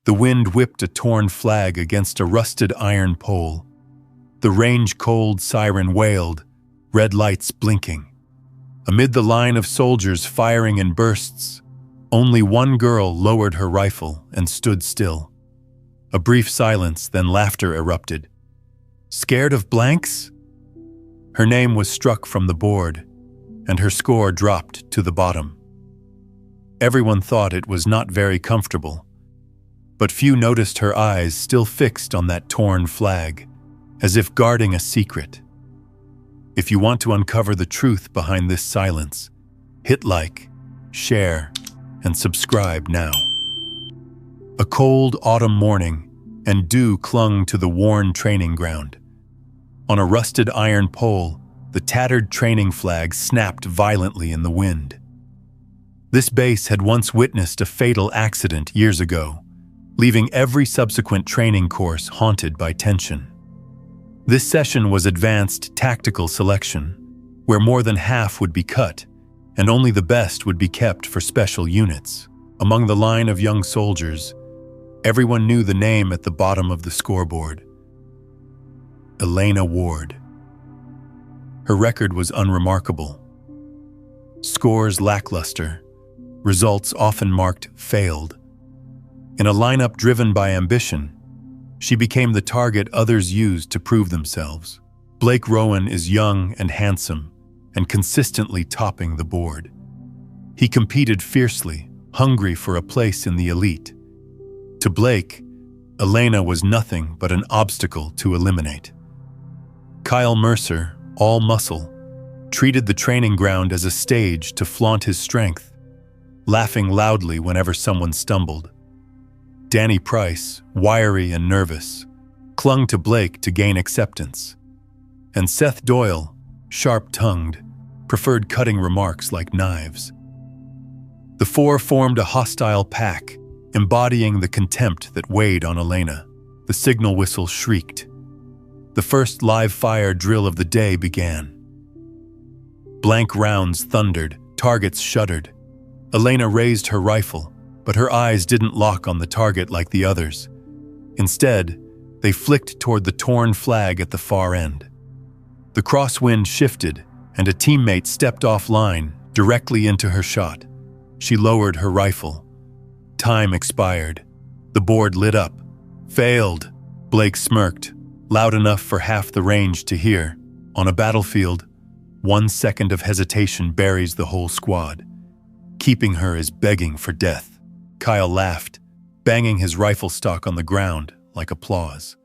The wind whipped a torn flag against a rusted iron pole. The range-cold siren wailed, red lights blinking. Amid the line of soldiers firing in bursts, only one girl lowered her rifle and stood still. A brief silence, then laughter erupted. Scared of blanks? Her name was struck from the board, and her score dropped to the bottom. Everyone thought it was not very comfortable, but few noticed her eyes still fixed on that torn flag, as if guarding a secret. If you want to uncover the truth behind this silence, hit like, share, and subscribe now. A cold autumn morning, and dew clung to the worn training ground. On a rusted iron pole, the tattered training flag snapped violently in the wind. This base had once witnessed a fatal accident years ago, leaving every subsequent training course haunted by tension. This session was advanced tactical selection, where more than half would be cut, and only the best would be kept for special units. Among the line of young soldiers, everyone knew the name at the bottom of the scoreboard: Elena Ward. Her record was unremarkable. Scores lackluster, results often marked failed. In a lineup driven by ambition, she became the target others used to prove themselves. Blake Rowan is young and handsome, and consistently topping the board. He competed fiercely, hungry for a place in the elite. To Blake, Elena was nothing but an obstacle to eliminate. Kyle Mercer, all muscle, treated the training ground as a stage to flaunt his strength, laughing loudly whenever someone stumbled. Danny Price, wiry and nervous, clung to Blake to gain acceptance. And Seth Doyle, sharp-tongued, preferred cutting remarks like knives. The four formed a hostile pack, embodying the contempt that weighed on Elena. The signal whistle shrieked. The first live-fire drill of the day began. Blank rounds thundered, targets shuddered. Elena raised her rifle, but her eyes didn't lock on the target like the others. Instead, they flicked toward the torn flag at the far end. The crosswind shifted, and a teammate stepped offline, directly into her shot. She lowered her rifle. Time expired. The board lit up. Failed, Blake smirked, loud enough for half the range to hear. On a battlefield, 1 second of hesitation buries the whole squad. Keeping her is begging for death. Kyle laughed, banging his rifle stock on the ground like applause.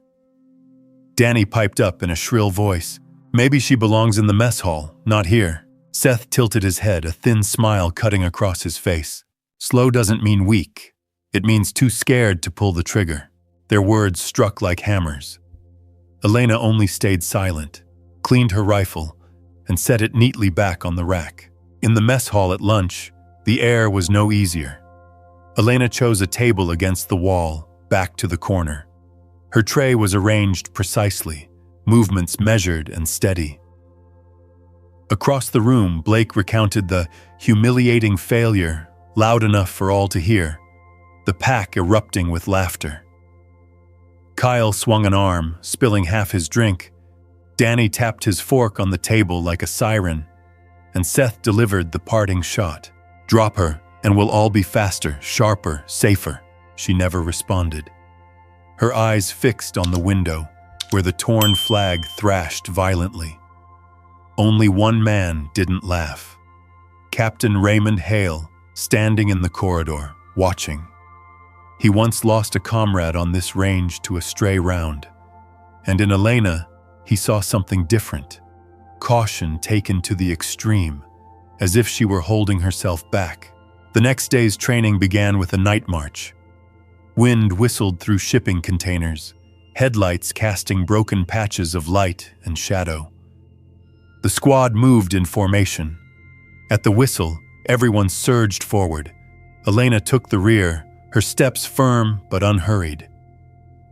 Danny piped up in a shrill voice, "Maybe she belongs in the mess hall, not here." Seth tilted his head, a thin smile cutting across his face. Slow doesn't mean weak. It means too scared to pull the trigger. Their words struck like hammers. Elena only stayed silent, cleaned her rifle, and set it neatly back on the rack. In the mess hall at lunch, the air was no easier. Elena chose a table against the wall, back to the corner. Her tray was arranged precisely, movements measured and steady. Across the room, Blake recounted the humiliating failure, loud enough for all to hear, the pack erupting with laughter. Kyle swung an arm, spilling half his drink. Danny tapped his fork on the table like a siren, and Seth delivered the parting shot. "Drop her, and we'll all be faster, sharper, safer." She never responded. Her eyes fixed on the window, where the torn flag thrashed violently. Only one man didn't laugh. Captain Raymond Hale, standing in the corridor, watching. He once lost a comrade on this range to a stray round, and in Elena, he saw something different. Caution taken to the extreme, as if she were holding herself back. The next day's training began with a night march. Wind whistled through shipping containers, headlights casting broken patches of light and shadow. The squad moved in formation. At the whistle, everyone surged forward. Elena took the rear, her steps firm but unhurried.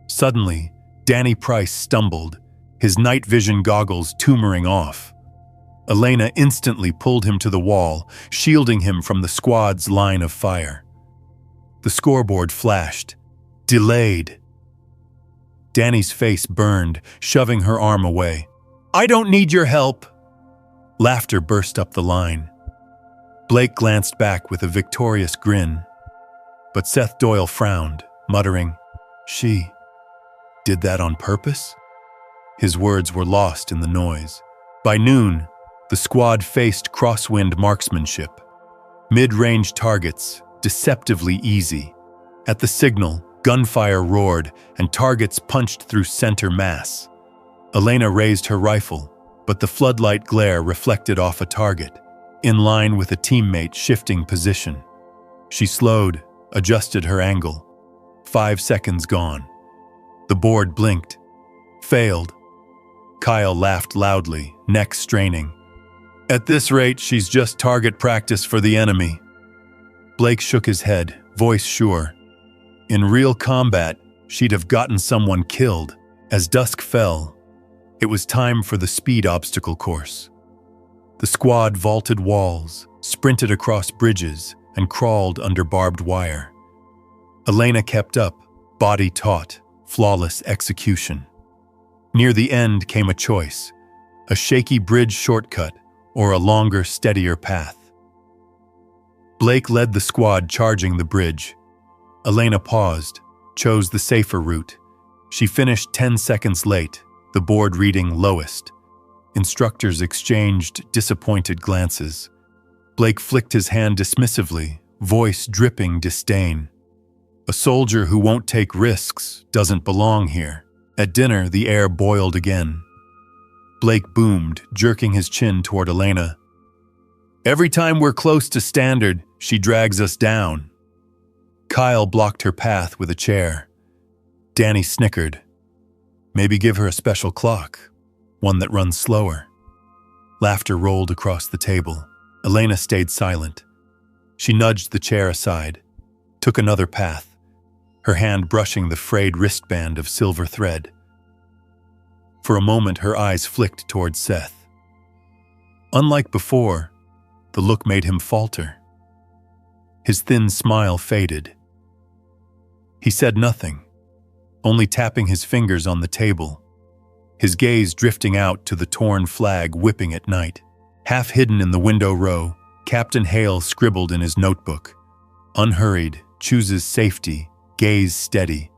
Suddenly, Danny Price stumbled, his night vision goggles tumoring off. Elena instantly pulled him to the wall, shielding him from the squad's line of fire. The scoreboard flashed. Delayed. Danny's face burned, shoving her arm away. I don't need your help. Laughter burst up the line. Blake glanced back with a victorious grin. But Seth Doyle frowned, muttering, She did that on purpose? His words were lost in the noise. By noon, the squad faced crosswind marksmanship. Mid-range targets, deceptively easy. At the signal, gunfire roared and targets punched through center mass. Elena raised her rifle, but the floodlight glare reflected off a target, in line with a teammate shifting position. She slowed, adjusted her angle. 5 seconds gone. The board blinked. Failed. Kyle laughed loudly, neck straining. At this rate, she's just target practice for the enemy. Blake shook his head, voice sure. In real combat, she'd have gotten someone killed. As dusk fell, it was time for the speed obstacle course. The squad vaulted walls, sprinted across bridges, and crawled under barbed wire. Elena kept up, body taut, flawless execution. Near the end came a choice, a shaky bridge shortcut or a longer, steadier path. Blake led the squad charging the bridge. Elena paused, chose the safer route. She finished 10 seconds late, the board reading lowest. Instructors exchanged disappointed glances. Blake flicked his hand dismissively, voice dripping disdain. A soldier who won't take risks doesn't belong here. At dinner, the air boiled again. Blake boomed, jerking his chin toward Elena. Every time we're close to standard, she drags us down. Kyle blocked her path with a chair. Danny snickered. Maybe give her a special clock, one that runs slower. Laughter rolled across the table. Elena stayed silent. She nudged the chair aside, took another path, her hand brushing the frayed wristband of silver thread. For a moment, her eyes flicked toward Seth. Unlike before, the look made him falter. His thin smile faded. He said nothing, only tapping his fingers on the table, his gaze drifting out to the torn flag whipping at night. Half hidden in the window row, Captain Hale scribbled in his notebook. Unhurried, chooses safety, gaze steady.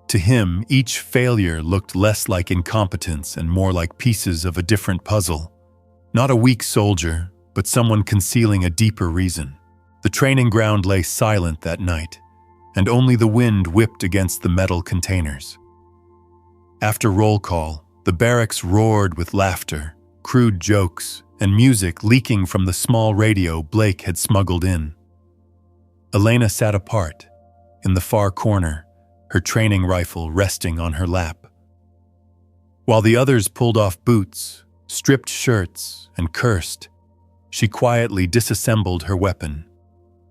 To him, each failure looked less like incompetence and more like pieces of a different puzzle. Not a weak soldier, but someone concealing a deeper reason. The training ground lay silent that night, and only the wind whipped against the metal containers. After roll call, the barracks roared with laughter, crude jokes, and music leaking from the small radio Blake had smuggled in. Elena sat apart, in the far corner, her training rifle resting on her lap. While the others pulled off boots, stripped shirts, and cursed, she quietly disassembled her weapon,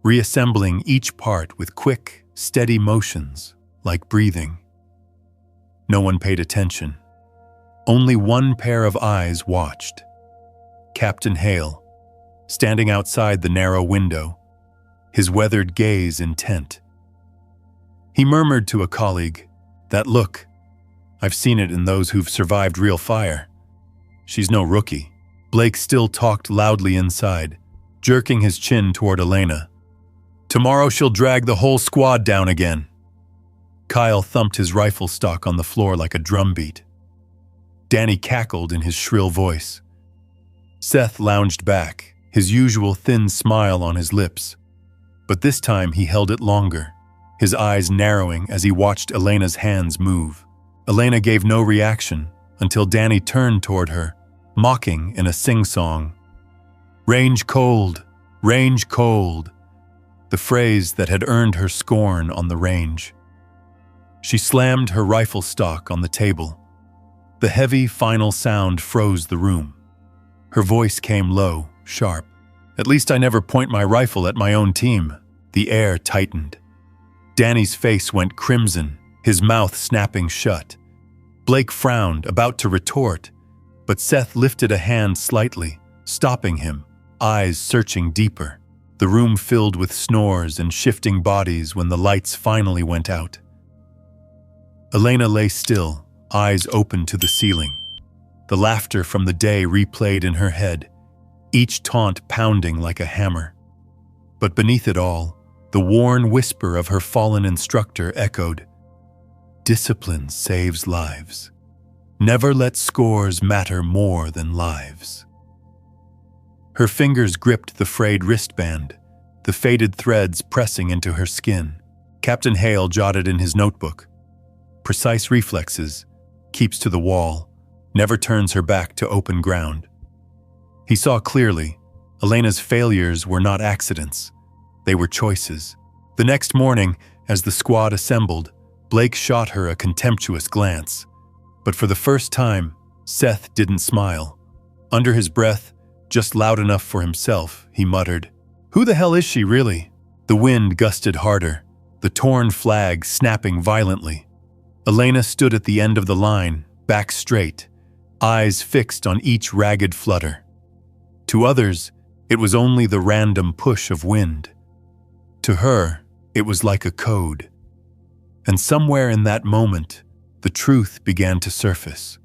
reassembling each part with quick, steady motions, like breathing. No one paid attention. Only one pair of eyes watched. Captain Hale, standing outside the narrow window, his weathered gaze intent. He murmured to a colleague, "That look, I've seen it in those who've survived real fire. She's no rookie." Blake still talked loudly inside, jerking his chin toward Elena. "Tomorrow she'll drag the whole squad down again." Kyle thumped his rifle stock on the floor like a drumbeat. Danny cackled in his shrill voice. Seth lounged back, his usual thin smile on his lips. But this time he held it longer, his eyes narrowing as he watched Elena's hands move. Elena gave no reaction until Danny turned toward her, mocking in a sing-song. "Range cold, range cold," the phrase that had earned her scorn on the range. She slammed her rifle stock on the table. The heavy, final sound froze the room. Her voice came low, sharp. "At least I never point my rifle at my own team." The air tightened. Danny's face went crimson, his mouth snapping shut. Blake frowned, about to retort, but Seth lifted a hand slightly, stopping him, eyes searching deeper. The room filled with snores and shifting bodies when the lights finally went out. Elena lay still, eyes open to the ceiling. The laughter from the day replayed in her head, each taunt pounding like a hammer. But beneath it all, the worn whisper of her fallen instructor echoed, "Discipline saves lives. Never let scores matter more than lives." Her fingers gripped the frayed wristband, the faded threads pressing into her skin. Captain Hale jotted in his notebook, "Precise reflexes, keeps to the wall, never turns her back to open ground." He saw clearly, Elena's failures were not accidents. They were choices. The next morning, as the squad assembled, Blake shot her a contemptuous glance. But for the first time, Seth didn't smile. Under his breath, just loud enough for himself, he muttered, "Who the hell is she, really?" The wind gusted harder, the torn flag snapping violently. Elena stood at the end of the line, back straight, eyes fixed on each ragged flutter. To others, it was only the random push of wind. To her, it was like a code. And somewhere in that moment, the truth began to surface.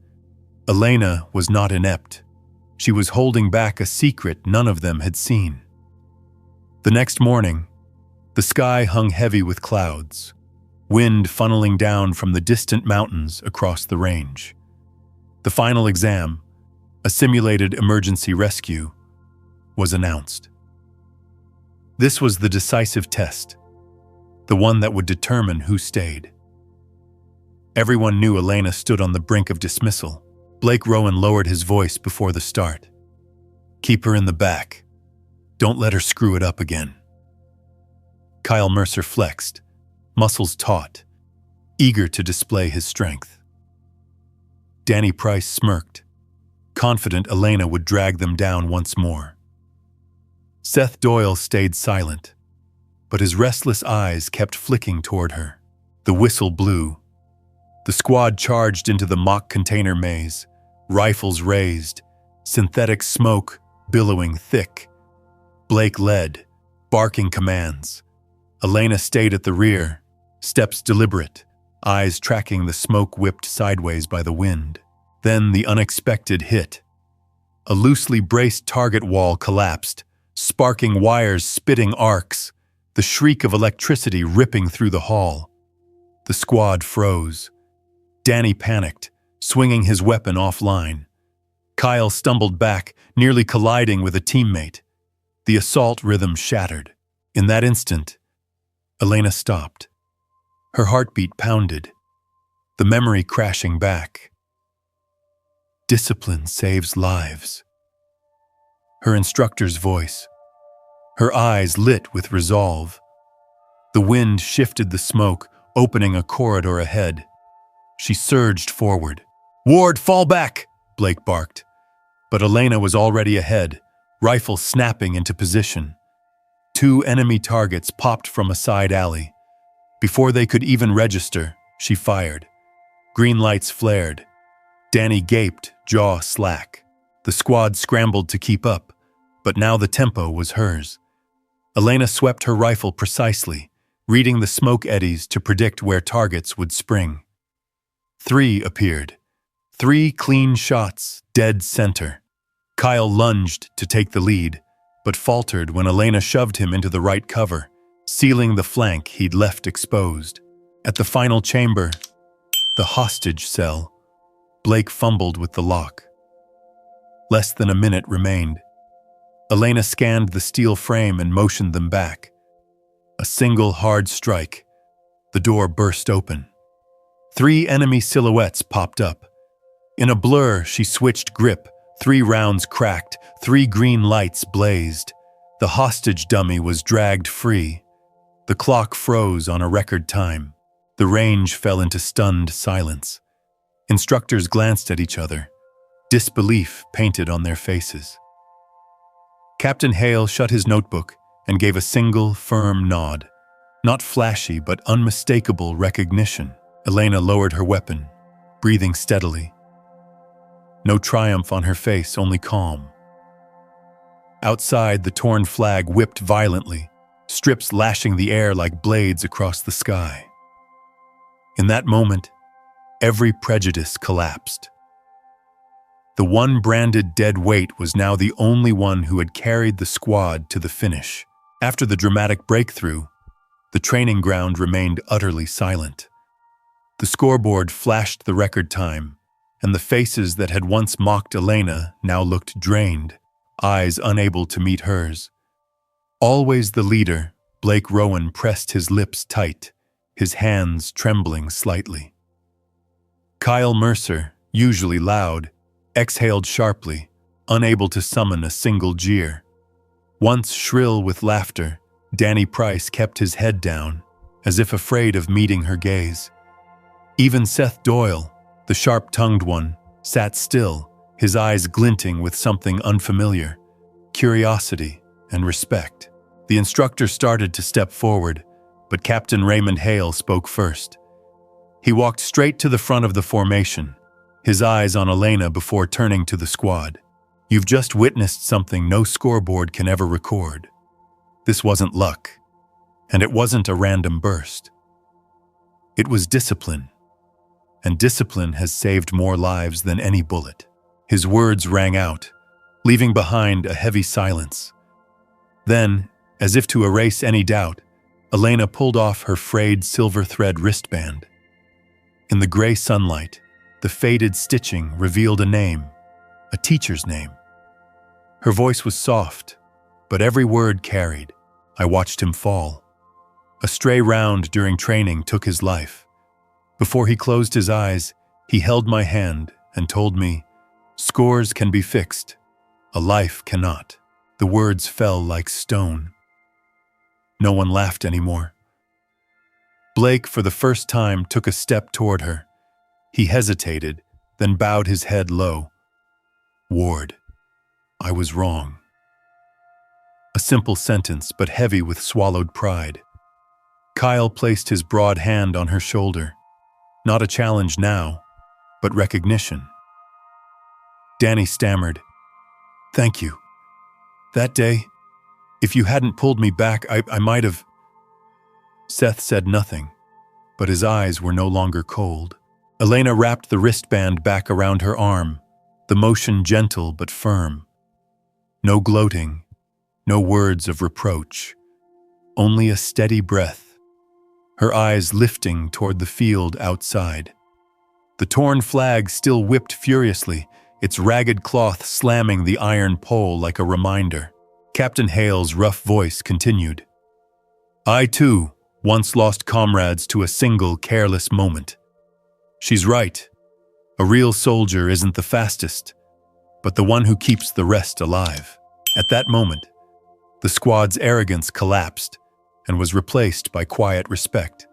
Elena was not inept. She was holding back a secret none of them had seen. The next morning, the sky hung heavy with clouds, wind funneling down from the distant mountains across the range. The final exam, a simulated emergency rescue, was announced. This was the decisive test, the one that would determine who stayed. Everyone knew Elena stood on the brink of dismissal. Blake Rowan lowered his voice before the start. "Keep her in the back. Don't let her screw it up again." Kyle Mercer flexed, muscles taut, eager to display his strength. Danny Price smirked, confident Elena would drag them down once more. Seth Doyle stayed silent, but his restless eyes kept flicking toward her. The whistle blew. The squad charged into the mock container maze, rifles raised, synthetic smoke billowing thick. Blake led, barking commands. Elena stayed at the rear, steps deliberate, eyes tracking the smoke whipped sideways by the wind. Then the unexpected hit. A loosely braced target wall collapsed, sparking wires spitting arcs, the shriek of electricity ripping through the hall. The squad froze. Danny panicked, swinging his weapon offline. Kyle stumbled back, nearly colliding with a teammate. The assault rhythm shattered. In that instant, Elena stopped. Her heartbeat pounded, the memory crashing back. Discipline saves lives. Her instructor's voice. Her eyes lit with resolve. The wind shifted the smoke, opening a corridor ahead. She surged forward. "Ward, fall back!" Blake barked. But Elena was already ahead, rifle snapping into position. 2 enemy targets popped from a side alley. Before they could even register, she fired. Green lights flared. Danny gaped, jaw slack. The squad scrambled to keep up, but now the tempo was hers. Elena swept her rifle precisely, reading the smoke eddies to predict where targets would spring. 3 appeared. 3 clean shots, dead center. Kyle lunged to take the lead, but faltered when Elena shoved him into the right cover, sealing the flank he'd left exposed. At the final chamber, the hostage cell, Blake fumbled with the lock. Less than a minute remained. Elena scanned the steel frame and motioned them back. A single hard strike. The door burst open. 3 enemy silhouettes popped up. In a blur, she switched grip. 3 rounds cracked. 3 green lights blazed. The hostage dummy was dragged free. The clock froze on a record time. The range fell into stunned silence. Instructors glanced at each other, disbelief painted on their faces. Captain Hale shut his notebook and gave a single, firm nod. Not flashy, but unmistakable recognition. Elena lowered her weapon, breathing steadily. No triumph on her face, only calm. Outside, the torn flag whipped violently, strips lashing the air like blades across the sky. In that moment, Every prejudice collapsed. The one branded dead weight was now the only one who had carried the squad to the finish. After the dramatic breakthrough, the training ground remained utterly silent. The scoreboard flashed the record time, and the faces that had once mocked Elena now looked drained, eyes unable to meet hers. Always the leader, Blake Rowan pressed his lips tight, his hands trembling slightly. Kyle Mercer, usually loud, exhaled sharply, unable to summon a single jeer. Once shrill with laughter, Danny Price kept his head down, as if afraid of meeting her gaze. Even Seth Doyle, the sharp-tongued one, sat still, his eyes glinting with something unfamiliar, curiosity and respect. The instructor started to step forward, but Captain Raymond Hale spoke first. He walked straight to the front of the formation, his eyes on Elena before turning to the squad. You've just witnessed something no scoreboard can ever record. This wasn't luck, and it wasn't a random burst. It was discipline, and discipline has saved more lives than any bullet. His words rang out, leaving behind a heavy silence. Then, as if to erase any doubt, Elena pulled off her frayed silver thread wristband. In the gray sunlight, the faded stitching revealed a name, a teacher's name. Her voice was soft, but every word carried. I watched him fall. A stray round during training took his life. Before he closed his eyes, he held my hand and told me, "Scores can be fixed. A life cannot." The words fell like stone. No one laughed anymore. Blake, for the first time, took a step toward her. He hesitated, then bowed his head low. "Ward, I was wrong." A simple sentence, but heavy with swallowed pride. Kyle placed his broad hand on her shoulder. Not a challenge now, but recognition. Danny stammered, "Thank you. That day, if you hadn't pulled me back, I might have..." Seth said nothing, but his eyes were no longer cold. Elena wrapped the wristband back around her arm, the motion gentle but firm. No gloating, no words of reproach, only a steady breath, her eyes lifting toward the field outside. The torn flag still whipped furiously, its ragged cloth slamming the iron pole like a reminder. Captain Hale's rough voice continued. "I, too, once lost comrades to a single careless moment. She's right. A real soldier isn't the fastest, but the one who keeps the rest alive." At that moment, the squad's arrogance collapsed and was replaced by quiet respect.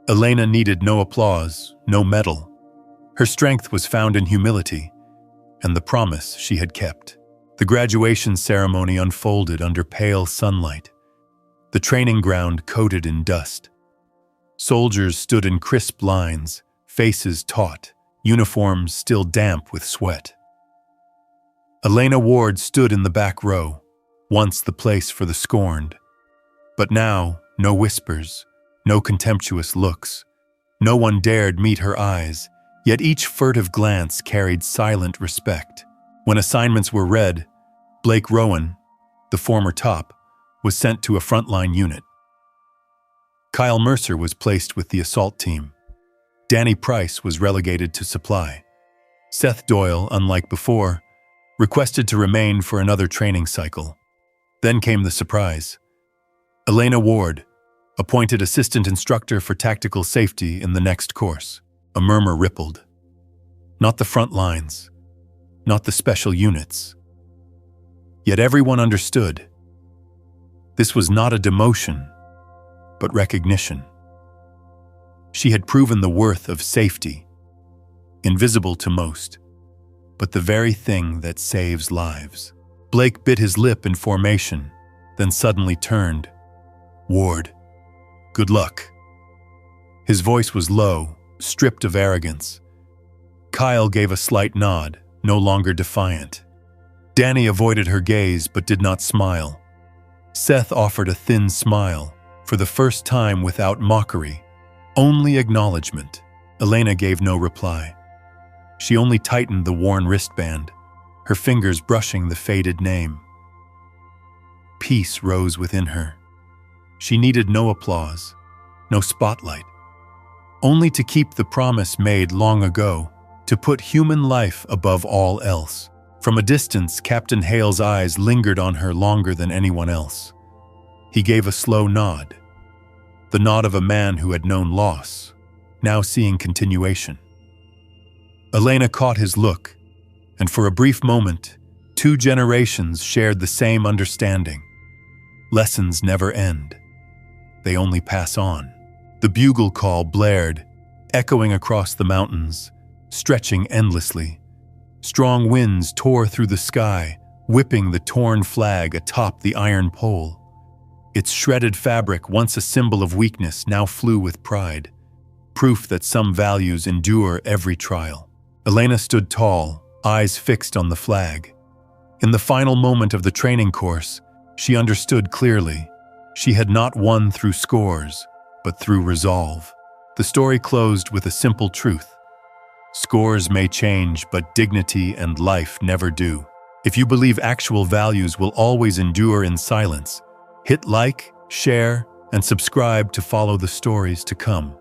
Elena needed no applause, no medal. Her strength was found in humility and the promise she had kept. The graduation ceremony unfolded under pale sunlight, the training ground coated in dust. Soldiers stood in crisp lines, faces taut, uniforms still damp with sweat. Elena Ward stood in the back row, once the place for the scorned. But now, no whispers, no contemptuous looks. No one dared meet her eyes, yet each furtive glance carried silent respect. When assignments were read, Blake Rowan, the former top, was sent to a frontline unit. Kyle Mercer was placed with the assault team. Danny Price was relegated to supply. Seth Doyle, unlike before, requested to remain for another training cycle. Then came the surprise. Elena Ward, appointed assistant instructor for tactical safety in the next course. A murmur rippled. Not the front lines, not the special units. Yet everyone understood. This was not a demotion, but recognition. She had proven the worth of safety, invisible to most, but the very thing that saves lives. Blake bit his lip in formation, then suddenly turned. "Ward, good luck." His voice was low, stripped of arrogance. Kyle gave a slight nod, no longer defiant. Danny avoided her gaze but did not smile. Seth offered a thin smile, for the first time without mockery, only acknowledgement. Elena gave no reply. She only tightened the worn wristband, her fingers brushing the faded name. Peace rose within her. She needed no applause, no spotlight, only to keep the promise made long ago, to put human life above all else. From a distance, Captain Hale's eyes lingered on her longer than anyone else. He gave a slow nod, the nod of a man who had known loss, now seeing continuation. Elena caught his look, and for a brief moment, 2 generations shared the same understanding. Lessons never end. They only pass on. The bugle call blared, echoing across the mountains, stretching endlessly. Strong winds tore through the sky, whipping the torn flag atop the iron pole. Its shredded fabric, once a symbol of weakness, now flew with pride, proof that some values endure every trial. Elena stood tall, eyes fixed on the flag. In the final moment of the training course, she understood clearly. She had not won through scores, but through resolve. The story closed with a simple truth. Scores may change, but dignity and life never do. If you believe actual values will always endure in silence, hit like, share, and subscribe to follow the stories to come.